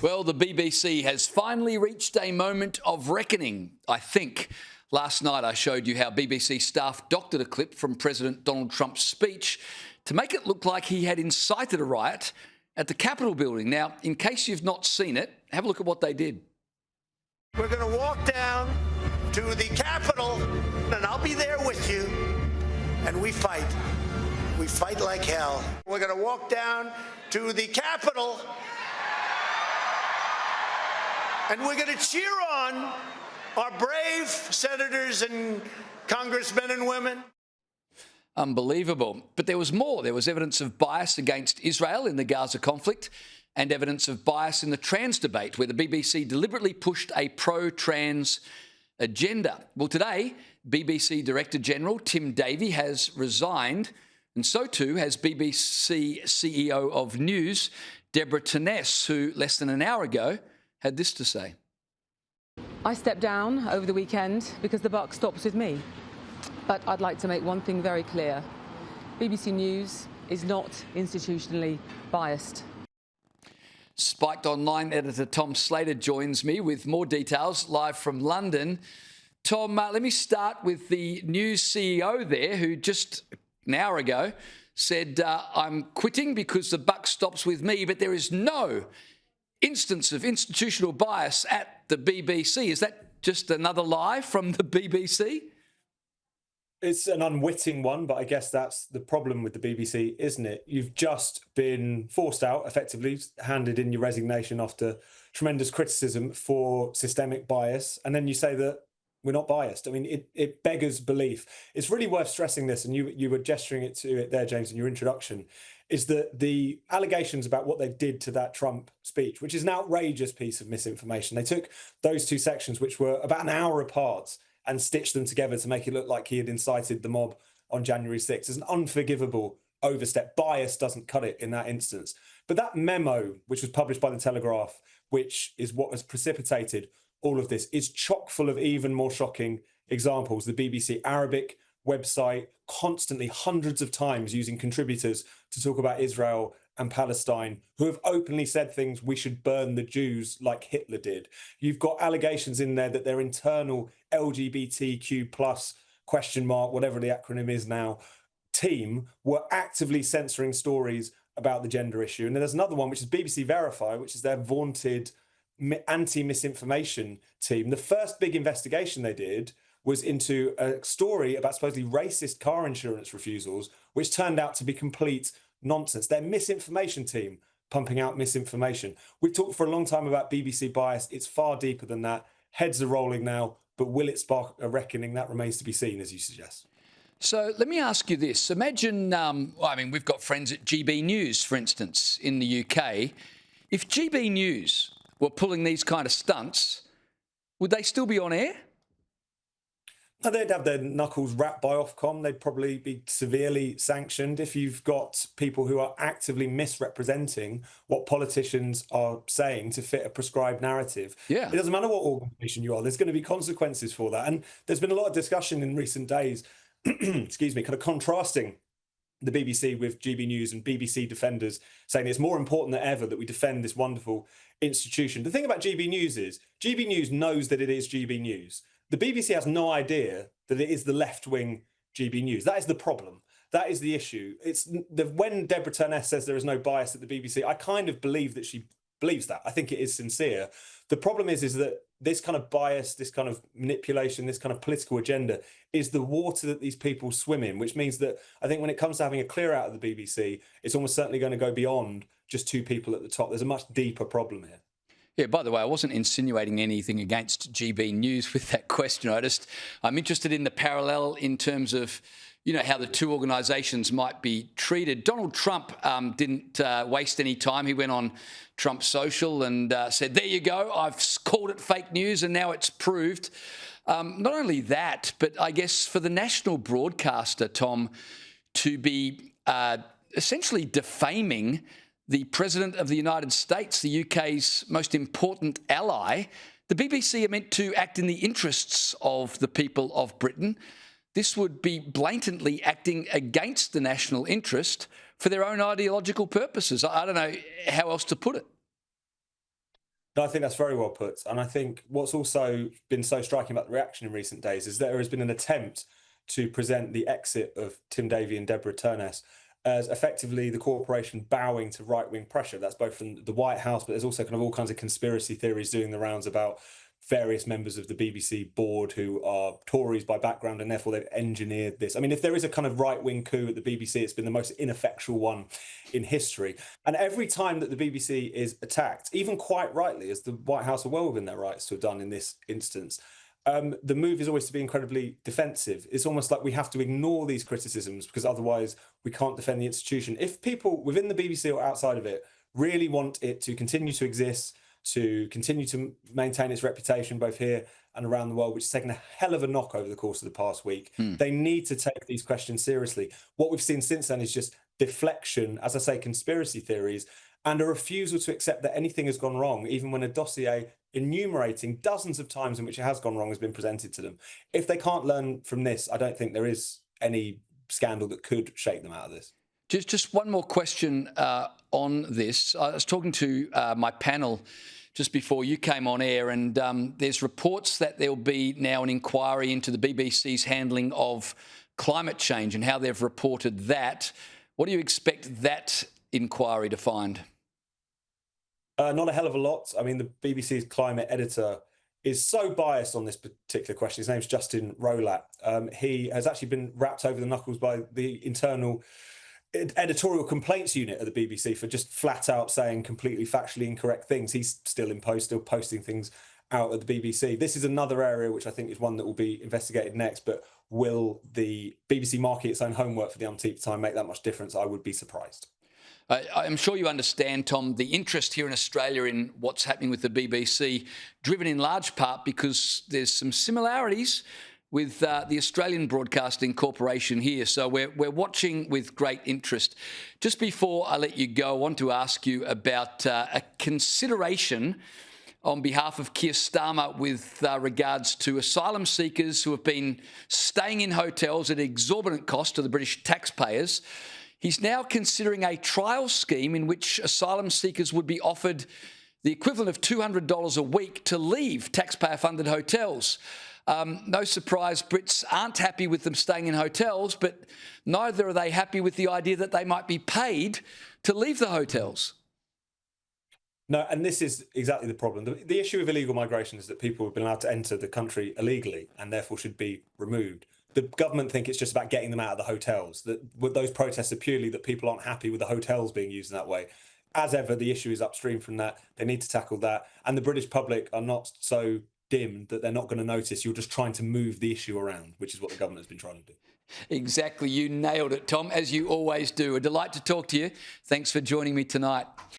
Well, the BBC has finally reached a moment of reckoning, I think. Last night I showed you how BBC staff doctored a clip from President Donald Trump's speech to make it look like he had incited a riot at the Capitol building. Now, in case you've not seen it, have a look at what they did. We're going to walk down to the Capitol, and I'll be there with you, and we fight. We fight like hell. We're going to walk down to the Capitol, and we're going to cheer on our brave senators and congressmen and women. Unbelievable. But there was more. There was evidence of bias against Israel in the Gaza conflict and evidence of bias in the trans debate, where the BBC deliberately pushed a pro-trans agenda. Well, today, BBC Director General Tim Davie has resigned, and so too has BBC CEO of News, Deborah Turness, who less than an hour ago had this to say. I stepped down over the weekend because the buck stops with me. But I'd like to make one thing very clear. BBC News is not institutionally biased. Spiked Online Editor Tom Slater joins me with more details live from London. Tom, let me start with the News CEO there, who just an hour ago said, I'm quitting because the buck stops with me, but there is no instance of institutional bias at the BBC. Is that just another lie from the BBC? It's an unwitting one, but I guess that's the problem with the BBC, isn't it? You've just been forced out, effectively handed in your resignation after tremendous criticism for systemic bias, and then you say that we're not biased. I mean, it beggars belief. It's really worth stressing this, and you were gesturing it to it there, James, in your introduction, is that the allegations about what they did to that Trump speech, which is an outrageous piece of misinformation. They took those two sections, which were about an hour apart, and stitched them together to make it look like he had incited the mob on January 6th. It's an unforgivable overstep. Bias doesn't cut it in that instance. But that memo, which was published by The Telegraph, which is what has precipitated all of this, is chock full of even more shocking examples. The BBC Arabic website constantly, hundreds of times, using contributors to talk about Israel and Palestine, who have openly said things, we should burn the Jews like Hitler did. You've got allegations in there that their internal LGBTQ plus question mark, whatever the acronym is now, team were actively censoring stories about the gender issue. And then there's another one, which is BBC Verify, which is their vaunted anti-misinformation team. The first big investigation they did was into a story about supposedly racist car insurance refusals, which turned out to be complete nonsense. Their misinformation team pumping out misinformation. We've talked for a long time about BBC bias. It's far deeper than that. Heads are rolling now, but will it spark a reckoning? That remains to be seen, as you suggest. So let me ask you this. Imagine, we've got friends at GB News, for instance, in the UK. If GB News were pulling these kind of stunts, would they still be on air? No, they'd have their knuckles wrapped by Ofcom. They'd probably be severely sanctioned. If you've got people who are actively misrepresenting what politicians are saying to fit a prescribed narrative, yeah, it doesn't matter what organisation you are, there's going to be consequences for that. And there's been a lot of discussion in recent days, excuse me, kind of contrasting the BBC with GB News and BBC defenders, saying it's more important than ever that we defend this wonderful institution. The thing about GB News is GB News knows that it is GB News. The BBC has no idea that it is the left-wing GB News. That is the problem. That is the issue. When Deborah Turness says there is no bias at the BBC, I kind of believe that she believes that. I think it is sincere. The problem is that this kind of bias, this kind of manipulation, this kind of political agenda is the water that these people swim in, which means that I think when it comes to having a clear out of the BBC, it's almost certainly going to go beyond just two people at the top. There's a much deeper problem here. Yeah, by the way, I wasn't insinuating anything against GB News with that question. I'm interested in the parallel in terms of, how the two organisations might be treated. Donald Trump didn't waste any time. He went on Trump Social and said, there you go, I've called it fake news and now it's proved. Not only that, but I guess for the national broadcaster, Tom, to be essentially defaming the President of the United States, the UK's most important ally, the BBC are meant to act in the interests of the people of Britain. This would be blatantly acting against the national interest for their own ideological purposes. I don't know how else to put it. No, I think that's very well put. And I think what's also been so striking about the reaction in recent days is there has been an attempt to present the exit of Tim Davie and Deborah Turness as effectively the corporation bowing to right-wing pressure. That's both from the White House, but there's also kind of all kinds of conspiracy theories doing the rounds about various members of the BBC board who are Tories by background, and therefore they've engineered this. I mean, if there is a kind of right-wing coup at the BBC, it's been the most ineffectual one in history. And every time that the BBC is attacked, even quite rightly, as the White House are well within their rights to have done in this instance, the move is always to be incredibly defensive. It's almost like we have to ignore these criticisms because otherwise we can't defend the institution. If people within the BBC or outside of it really want it to continue to exist, to continue to maintain its reputation both here and around the world, which has taken a hell of a knock over the course of the past week, they need to take these questions seriously. What we've seen since then is just deflection, as I say, conspiracy theories, and a refusal to accept that anything has gone wrong, even when a dossier enumerating dozens of times in which it has gone wrong has been presented to them. If they can't learn from this, I don't think there is any scandal that could shake them out of this. Just one more question on this. I was talking to my panel just before you came on air, and there's reports that there'll be now an inquiry into the BBC's handling of climate change and how they've reported that. What do you expect that inquiry to find? Not a hell of a lot. I mean, the BBC's climate editor is so biased on this particular question. His name's Justin Rowlatt. He has actually been wrapped over the knuckles by the internal editorial complaints unit at the BBC for just flat out saying completely factually incorrect things. He's still in post, still posting things out at the BBC. This is another area which I think is one that will be investigated next, but will the BBC market its own homework for the umpteenth time make that much difference? I would be surprised. I'm sure you understand, Tom, the interest here in Australia in what's happening with the BBC, driven in large part because there's some similarities with the Australian Broadcasting Corporation here. So we're watching with great interest. Just before I let you go, I want to ask you about a consideration on behalf of Keir Starmer with regards to asylum seekers who have been staying in hotels at exorbitant cost to the British taxpayers. He's now considering a trial scheme in which asylum seekers would be offered the equivalent of $200 a week to leave taxpayer-funded hotels. No surprise, Brits aren't happy with them staying in hotels, but neither are they happy with the idea that they might be paid to leave the hotels. No, and this is exactly the problem. The issue of illegal migration is that people have been allowed to enter the country illegally and therefore should be removed. The government think it's just about getting them out of the hotels, that those protests are purely that people aren't happy with the hotels being used in that way. As ever, the issue is upstream from that. They need to tackle that. And the British public are not so dim that they're not going to notice you're just trying to move the issue around, which is what the government has been trying to do. Exactly. You nailed it, Tom, as you always do. A delight to talk to you. Thanks for joining me tonight.